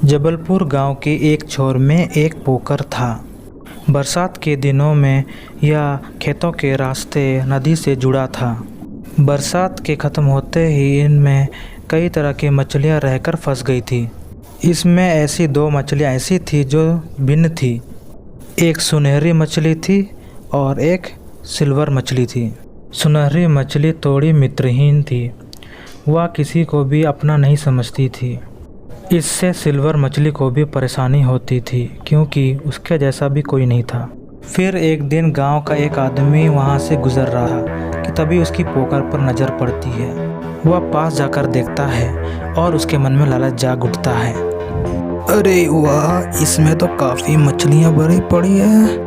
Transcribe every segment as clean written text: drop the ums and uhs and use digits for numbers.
जबलपुर गांव के एक छोर में एक पोखर था। बरसात के दिनों में यह खेतों के रास्ते नदी से जुड़ा था। बरसात के ख़त्म होते ही इनमें कई तरह की मछलियां रहकर फंस गई थी। इसमें ऐसी दो मछलियां ऐसी थी जो भिन्न थी। एक सुनहरी मछली थी और एक सिल्वर मछली थी। सुनहरी मछली थोड़ी मित्रहीन थी, वह किसी को भी अपना नहीं समझती थी। इससे सिल्वर मछली को भी परेशानी होती थी क्योंकि उसके जैसा भी कोई नहीं था। फिर एक दिन गांव का एक आदमी वहां से गुजर रहा था कि तभी उसकी पोखर पर नज़र पड़ती है। वह पास जाकर देखता है और उसके मन में लालच जाग उठता है। अरे वाह, इसमें तो काफ़ी मछलियाँ भरी पड़ी है।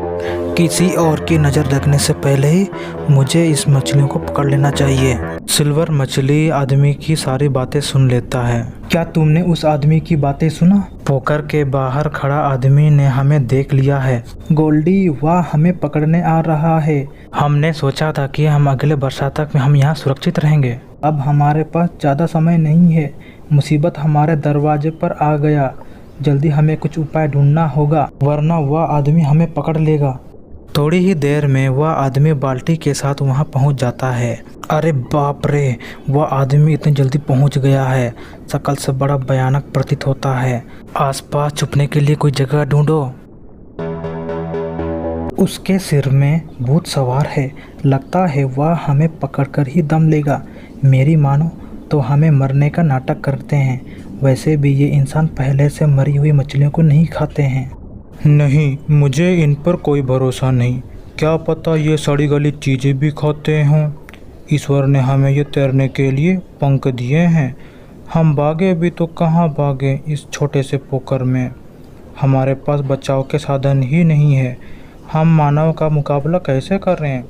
किसी और की नज़र लगने से पहले ही मुझे इस मछलियों को पकड़ लेना चाहिए। सिल्वर मछली आदमी की सारी बातें सुन लेता है। क्या तुमने उस आदमी की बातें सुना? पोखर के बाहर खड़ा आदमी ने हमें देख लिया है। गोल्डी, वह हमें पकड़ने आ रहा है। हमने सोचा था कि हम अगले बरसात तक में हम यहाँ सुरक्षित रहेंगे। अब हमारे पास ज़्यादा समय नहीं है। मुसीबत हमारे दरवाजे पर आ गया। जल्दी हमें कुछ उपाय ढूंढना होगा, वरना वह आदमी हमें पकड़ लेगा। थोड़ी ही देर में वह आदमी बाल्टी के साथ वहां पहुंच जाता है। अरे बाप रे, वह आदमी इतनी जल्दी पहुंच गया है। शक्ल से बड़ा भयानक प्रतीत होता है। आसपास छुपने के लिए कोई जगह ढूंढो। उसके सिर में भूत सवार है। लगता है वह हमें पकड़कर ही दम लेगा। मेरी मानो तो हमें मरने का नाटक करते हैं। वैसे भी ये इंसान पहले से मरी हुई मछलियों को नहीं खाते हैं। नहीं, मुझे इन पर कोई भरोसा नहीं। क्या पता ये सड़ी गली चीज़ें भी खाते हों। ईश्वर ने हमें ये तैरने के लिए पंख दिए हैं। हम भागे भी तो कहाँ भागे इस छोटे से पोखर में। हमारे पास बचाव के साधन ही नहीं है। हम मानव का मुकाबला कैसे कर रहे हैं?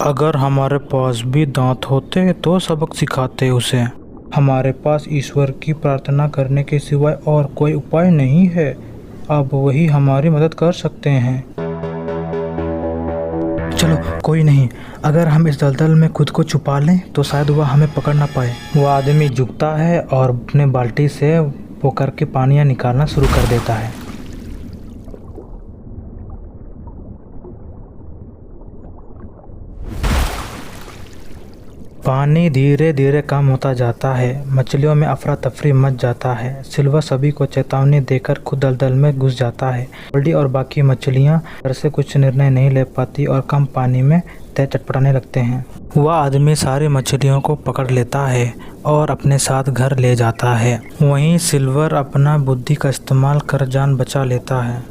अगर हमारे पास भी दांत होते तो सबक सिखाते उसे। हमारे पास ईश्वर की प्रार्थना करने के सिवाय और कोई उपाय नहीं है। अब वही हमारी मदद कर सकते हैं। चलो, कोई नहीं, अगर हम इस दलदल में खुद को छुपा लें तो शायद वह हमें पकड़ ना पाए। वह आदमी झुकता है और अपने बाल्टी से पोखर के पानियाँ निकालना शुरू कर देता है। पानी धीरे धीरे कम होता जाता है। मछलियों में अफरा तफरी मच जाता है। सिल्वर सभी को चेतावनी देकर खुद दलदल में घुस जाता है। गोल्डी और बाकी मछलियां डर से कुछ निर्णय नहीं ले पाती और कम पानी में तैर चटपटाने लगते हैं। वह आदमी सारी मछलियों को पकड़ लेता है और अपने साथ घर ले जाता है। वहीं सिल्वर अपना बुद्धि का इस्तेमाल कर जान बचा लेता है।